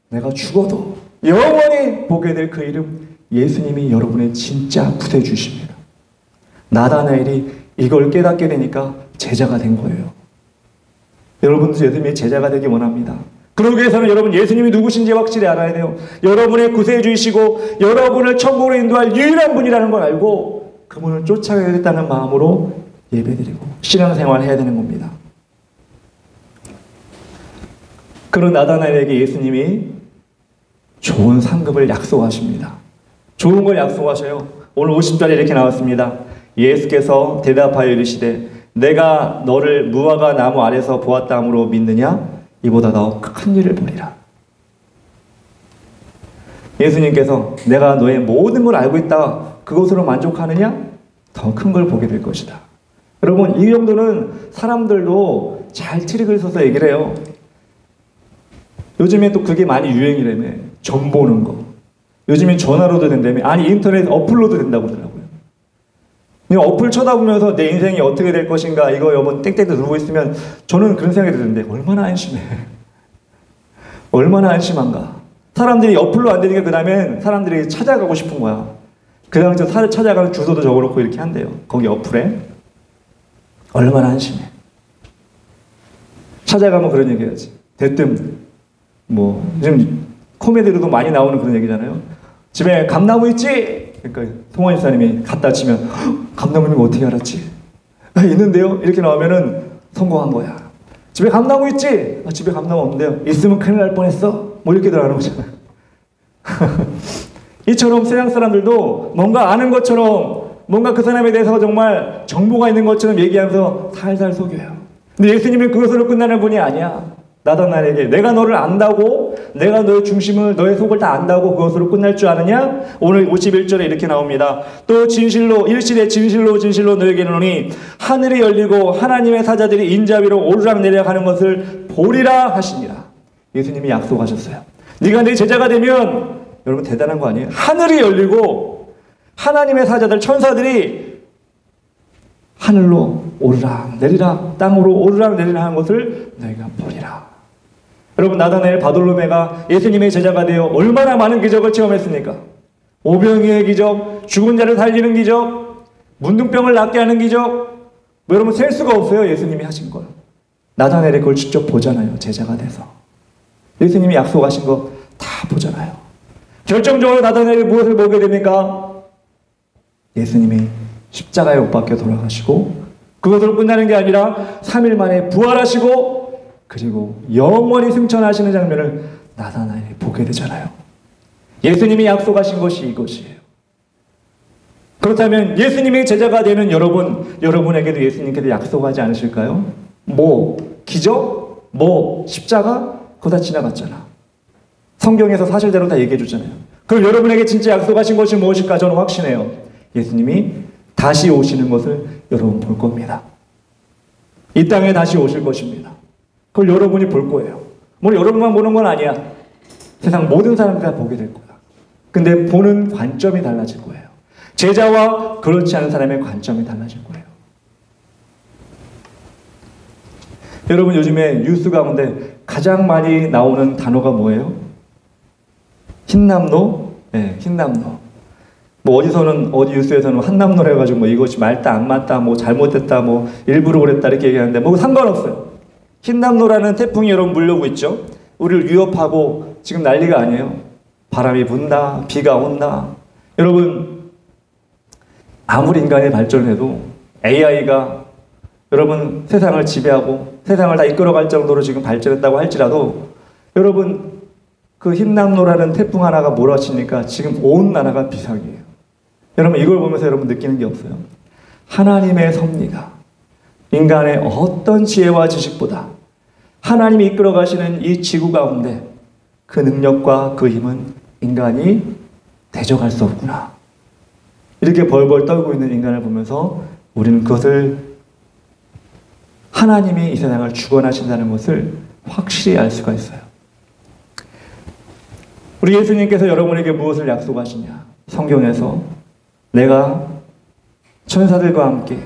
내가 죽어도 영원히 보게 될 그 이름 예수님이 여러분의 진짜 구세주십니다. 나다나엘이 이걸 깨닫게 되니까 제자가 된 거예요. 여러분도 예수님의 제자가 되기 원합니다. 그러기 위해서는 여러분 예수님이 누구신지 확실히 알아야 돼요. 여러분의 구세주이시고 여러분을 천국으로 인도할 유일한 분이라는 걸 알고 그분을 쫓아가야겠다는 마음으로 예배드리고 신앙생활을 해야 되는 겁니다. 그런 나다나엘에게 예수님이 좋은 상급을 약속하십니다. 좋은 걸 약속하셔요. 오늘 50절에 이렇게 나왔습니다. 예수께서 대답하여 이르시되 내가 너를 무화과 나무 아래서 보았다 함으로 믿느냐? 이보다 더 큰 일을 보리라. 예수님께서 내가 너의 모든 걸 알고 있다. 그것으로 만족하느냐? 더 큰 걸 보게 될 것이다. 여러분 이 정도는 사람들도 잘 트릭을 써서 얘기를 해요. 요즘에 또 그게 많이 유행이라며. 점 보는 거. 요즘엔 전화로도 된다며. 아니 인터넷 어플로도 된다고 그러더라고요. 어플 쳐다보면서 내 인생이 어떻게 될 것인가 이거 여러분 땡땡도 누르고 있으면 저는 그런 생각이 드는데 얼마나 안심해. 얼마나 안심한가. 사람들이 어플로 안 되니까 그 다음엔 사람들이 찾아가고 싶은 거야. 그 다음에 찾아가는 주소도 적어놓고 이렇게 한대요. 거기 어플에. 얼마나 안심해. 찾아가면 그런 얘기 해야지. 대뜸 뭐 요즘 코미디로도 많이 나오는 그런 얘기잖아요. 집에 감나무 있지? 그러니까 송원 집사님이 갖다 치면 감나무님 어떻게 알았지? 있는데요? 이렇게 나오면은 성공한 거야. 집에 감나무 있지? 집에 감나무 없는데요. 있으면 큰일 날 뻔했어. 뭐 이렇게 들어가는 거잖아요. 이처럼 세상 사람들도 뭔가 아는 것처럼 뭔가 그 사람에 대해서 정말 정보가 있는 것처럼 얘기하면서 살살 속여요. 근데 예수님은 그것으로 끝나는 분이 아니야. 나다나엘에게 내가 너를 안다고 내가 너의 중심을 너의 속을 다 안다고 그것으로 끝날 줄 아느냐? 오늘 51절에 이렇게 나옵니다. 또 진실로 일시에 진실로 너에게 이르노니 하늘이 열리고 하나님의 사자들이 인자 위로 오르락내리락 하는 것을 보리라 하시니라. 예수님이 약속하셨어요. 네가 내 제자가 되면 여러분 대단한 거 아니에요? 하늘이 열리고 하나님의 사자들 천사들이 하늘로 오르락내리락 땅으로 오르락내리락 하는 것을 너희가 보리라. 여러분 나다나엘 바돌로메가 예수님의 제자가 되어 얼마나 많은 기적을 체험했습니까? 오병이의 기적, 죽은 자를 살리는 기적, 문둥병을 낫게 하는 기적, 뭐 여러분 셀 수가 없어요. 예수님이 하신 걸. 나다나엘이 그걸 직접 보잖아요. 제자가 돼서. 예수님이 약속하신 거 다 보잖아요. 결정적으로 나다나엘이 무엇을 보게 됩니까? 예수님이 십자가에 못 박혀 돌아가시고 그것으로 끝나는 게 아니라 3일 만에 부활하시고 그리고 영원히 승천하시는 장면을 나다나엘이 보게 되잖아요. 예수님이 약속하신 것이 이것이에요. 그렇다면 예수님의 제자가 되는 여러분에게도 예수님께서 약속하지 않으실까요? 뭐 기적? 뭐 십자가? 그거 다 지나갔잖아. 성경에서 사실대로 다 얘기해 줬잖아요. 그럼 여러분에게 진짜 약속하신 것이 무엇일까? 저는 확신해요. 예수님이 다시 오시는 것을 여러분 볼 겁니다. 이 땅에 다시 오실 것입니다. 그걸 여러분이 볼 거예요. 뭐 여러분만 보는 건 아니야. 세상 모든 사람들이 다 보게 될 거야. 근데 보는 관점이 달라질 거예요. 제자와 그렇지 않은 사람의 관점이 달라질 거예요. 여러분 요즘에 뉴스 가운데 가장 많이 나오는 단어가 뭐예요? 흰남노? 네, 흰남노. 뭐 어디서는 어디 뉴스에서는 한남노래 해가지고 뭐 이것이 맞다 안 맞다 뭐 잘못됐다 뭐 일부러 그랬다 이렇게 얘기하는데 뭐 상관없어요. 흰남노라는 태풍이 여러분 물려오고 있죠. 우리를 위협하고 지금 난리가 아니에요. 바람이 분다 비가 온다. 여러분 아무리 인간이 발전해도 AI가 여러분 세상을 지배하고 세상을 다 이끌어갈 정도로 지금 발전했다고 할지라도 여러분 그 흰남노라는 태풍 하나가 몰아치니까 지금 온 나라가 비상이에요. 여러분 이걸 보면서 여러분 느끼는 게 없어요? 하나님의 섭리가 인간의 어떤 지혜와 지식보다 하나님이 이끌어 가시는 이 지구 가운데 그 능력과 그 힘은 인간이 대적할 수 없구나. 이렇게 벌벌 떨고 있는 인간을 보면서 우리는 그것을 하나님이 이 세상을 주관하신다는 것을 확실히 알 수가 있어요. 우리 예수님께서 여러분에게 무엇을 약속하시냐? 성경에서 내가 천사들과 함께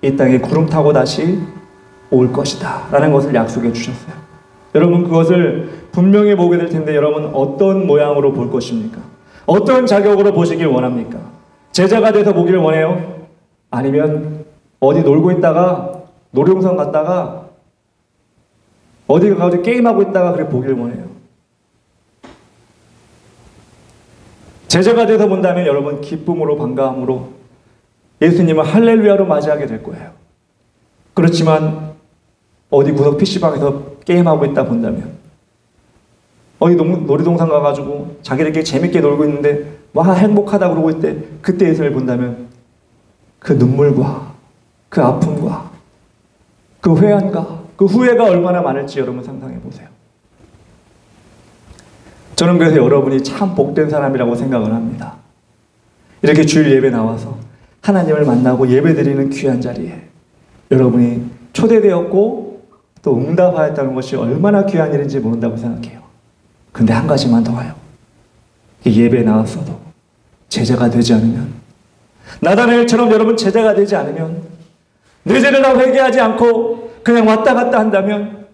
이 땅에 구름 타고 다시 올 것이다 라는 것을 약속해 주셨어요. 여러분 그것을 분명히 보게 될 텐데 여러분 어떤 모양으로 볼 것입니까? 어떤 자격으로 보시길 원합니까? 제자가 돼서 보기를 원해요? 아니면 어디 놀고 있다가 놀이동산 갔다가 어디 가서 게임하고 있다가 그래 보기를 원해요? 제자가 돼서 본다면 여러분 기쁨으로 반가움으로 예수님을 할렐루야로 맞이하게 될 거예요. 그렇지만 어디 구석 PC방에서 게임하고 있다 본다면 어디 놀이동산 가가지고 자기들끼리 재밌게 놀고 있는데 와 행복하다 그러고 있대 그때 예수님을 본다면 그 눈물과 그 아픔과 그 회한과 그 후회가 얼마나 많을지 여러분 상상해 보세요. 저는 그래서 여러분이 참 복된 사람이라고 생각을 합니다. 이렇게 주일 예배 나와서 하나님을 만나고 예배 드리는 귀한 자리에 여러분이 초대되었고 또 응답하였다는 것이 얼마나 귀한 일인지 모른다고 생각해요. 근데 한 가지만 더 와요. 예배에 나왔어도 제자가 되지 않으면 나다나엘처럼 여러분 제자가 되지 않으면 내 죄를 다 회개하지 않고 그냥 왔다 갔다 한다면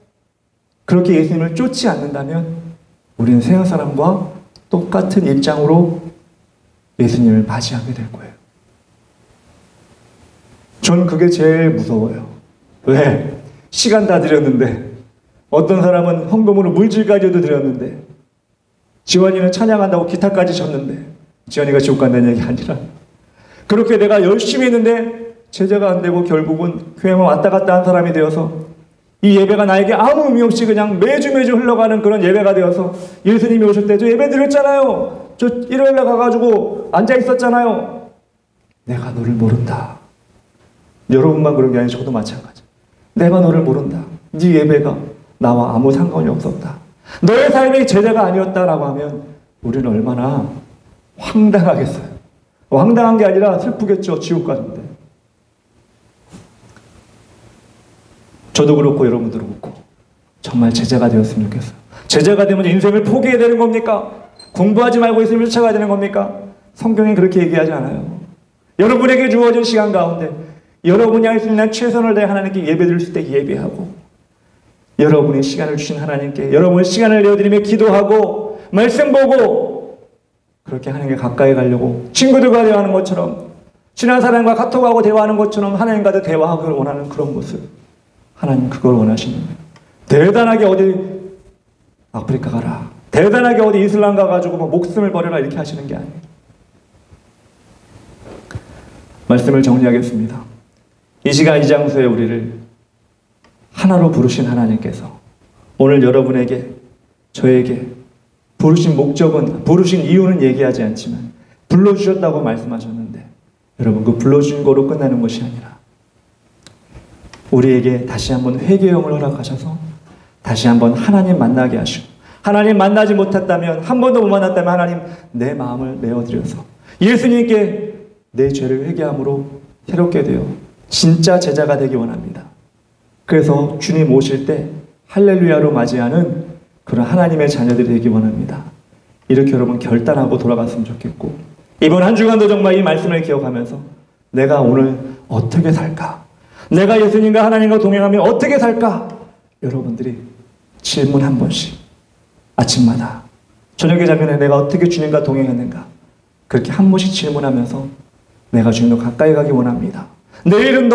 그렇게 예수님을 쫓지 않는다면 우리는 세상 사람과 똑같은 입장으로 예수님을 맞이하게 될 거예요. 전 그게 제일 무서워요. 왜? 시간 다 드렸는데 어떤 사람은 헌금으로 물질까지도 드렸는데 지원이는 찬양한다고 기타까지 쳤는데 지원이가 지옥 간다는 얘기 아니라 그렇게 내가 열심히 했는데 제자가 안 되고 결국은 교회만 왔다 갔다 한 사람이 되어서 이 예배가 나에게 아무 의미 없이 그냥 매주 흘러가는 그런 예배가 되어서 예수님이 오실 때 저 예배 드렸잖아요. 저 일요일에 가가지고 앉아 있었잖아요. 내가 너를 모른다. 여러분만 그런 게 아니라 저도 마찬가지. 내가 너를 모른다. 네 예배가 나와 아무 상관이 없었다. 너의 삶이 제자가 아니었다라고 하면 우리는 얼마나 황당하겠어요. 황당한 게 아니라 슬프겠죠. 지옥 가는데. 저도 그렇고 여러분도 그렇고 정말 제자가 되었으면 좋겠어요. 제자가 되면 인생을 포기해야 되는 겁니까? 공부하지 말고 예수님을 쫓아가야 되는 겁니까? 성경에 그렇게 얘기하지 않아요. 여러분에게 주어진 시간 가운데 여러분이 할 수 있는 최선을 다해 하나님께 예배드릴 수 있게 예배하고 여러분이 시간을 주신 하나님께 여러분의 시간을 내어드리며 기도하고 말씀 보고 그렇게 하나님께 가까이 가려고 친구들과 대화하는 것처럼 친한 사람과 카톡하고 대화하는 것처럼 하나님과도 대화하기를 원하는 그런 모습 하나님 그걸 원하시는 거예요. 대단하게 어디 아프리카 가라 대단하게 어디 이슬람 가가지고 막 목숨을 버려라 이렇게 하시는 게 아니에요. 말씀을 정리하겠습니다. 이 시간 이 장소에 우리를 하나로 부르신 하나님께서 오늘 여러분에게 저에게 부르신 목적은 부르신 이유는 얘기하지 않지만 불러주셨다고 말씀하셨는데 여러분 그 불러주신 거로 끝나는 것이 아니라 우리에게 다시 한번 회개의 영을 허락하셔서 다시 한번 하나님 만나게 하시고 하나님 만나지 못했다면 한 번도 못 만났다면 하나님 내 마음을 내어드려서 예수님께 내 죄를 회개함으로 새롭게 되어 진짜 제자가 되기 원합니다. 그래서 주님 오실 때 할렐루야로 맞이하는 그런 하나님의 자녀들이 되기 원합니다. 이렇게 여러분 결단하고 돌아갔으면 좋겠고 이번 한 주간도 정말 이 말씀을 기억하면서 내가 오늘 어떻게 살까? 내가 예수님과 하나님과 동행하며 어떻게 살까? 여러분들이 질문 한 번씩 아침마다 저녁에 자면 내가 어떻게 주님과 동행했는가? 그렇게 한 번씩 질문하면서 내가 주님과 가까이 가기 원합니다. 내일은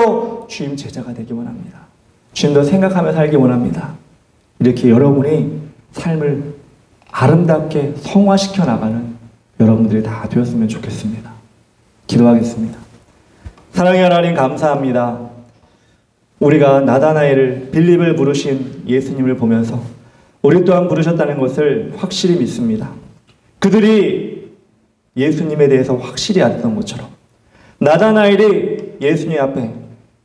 주님 제자가 되기 원합니다. 주님도 생각하며 살기 원합니다. 이렇게 여러분이 삶을 아름답게 성화시켜 나가는 여러분들이 다 되었으면 좋겠습니다. 기도하겠습니다. 사랑의 하나님 감사합니다. 우리가 나다나엘을 빌립을 부르신 예수님을 보면서 우리 또한 부르셨다는 것을 확실히 믿습니다. 그들이 예수님에 대해서 확실히 알았던 것처럼 나다나엘이 예수님 앞에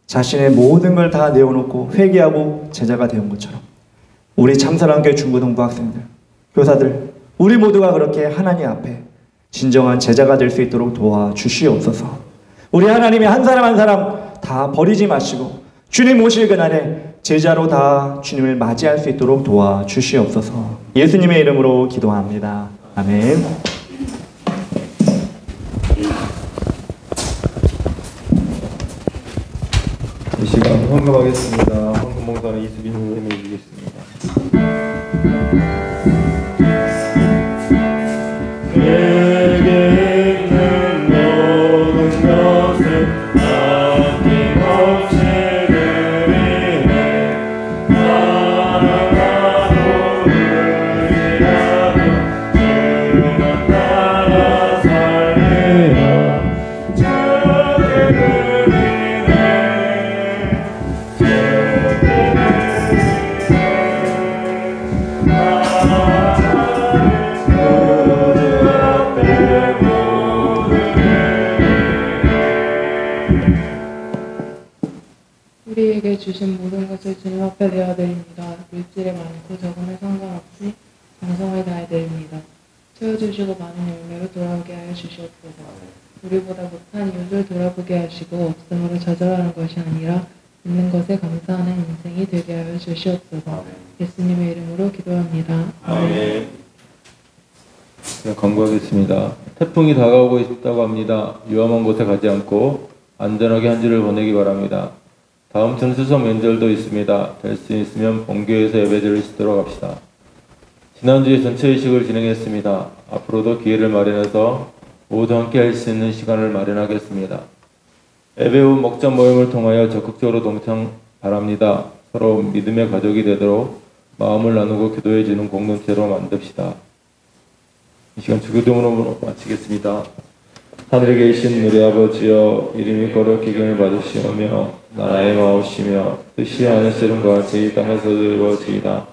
자신의 모든 걸 다 내어놓고 회개하고 제자가 되온 것처럼 우리 참사랑교회 중고등부 학생들, 교사들, 우리 모두가 그렇게 하나님 앞에 진정한 제자가 될 수 있도록 도와주시옵소서. 우리 하나님이 한 사람 한 사람 다 버리지 마시고 주님 오실 그날에 제자로 다 주님을 맞이할 수 있도록 도와주시옵소서. 예수님의 이름으로 기도합니다. 아멘. 이 시간 헌금하겠습니다. 헌금 봉사는 이수빈 선생님이 해주겠습니다. 내게 있는 모든 것을 아낌없이 드리네. 사랑하고 의지하며 주만 따라 살리라. 주께 드리네. 우리에게 주신 모든 것을 주님 앞에 내어드립니다. 물질에 많고 적음에 상관없이 정성을 다해드립니다. 채워주시고 많은 열매로 돌아오게 하여 주시옵소서. 우리보다 못한 이웃을 돌아보게 하시고 없음으로 좌절하는 것이 아니라 있는 것에 감사하는 인생이 되게 하여 주시옵소서. 예수님의 이름으로 기도합니다. 아멘. 광고하겠습니다. 태풍이 다가오고 있다고 합니다. 위험한 곳에 가지 않고 안전하게 한 주를 보내기 바랍니다. 다음 주는 수석 명절도 있습니다. 될 수 있으면 본교에서 예배드릴 수 있도록 합시다. 지난주에 전체의식을 진행했습니다. 앞으로도 기회를 마련해서 모두 함께 할 수 있는 시간을 마련하겠습니다. 예배 후 목장 모임을 통하여 적극적으로 동참 바랍니다. 서로 믿음의 가족이 되도록 마음을 나누고 기도해 주는 공동체로 만듭시다. 이 시간 주기도문으로 마치겠습니다. 하늘에 계신 우리 아버지여, 이름이 거룩히 여김을 받으시오며 나라의 마옵시며 뜻이 하늘처럼 같이 땅에서도 이루어지이다.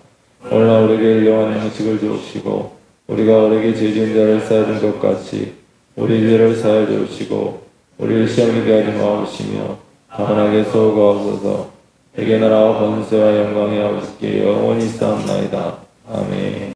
오늘날 우리에게 일용할 양식을 주옵시고 우리가 우리에게 죄 지은 자를 사하는 것 같이 우리 죄를 사하여 주옵시고 우리를 시험하게 하지 마옵시며 다만 악에서 구하옵소서. 대개 나라와 권세와 영광이 아버지께 영원히 있사옵나이다. 아멘.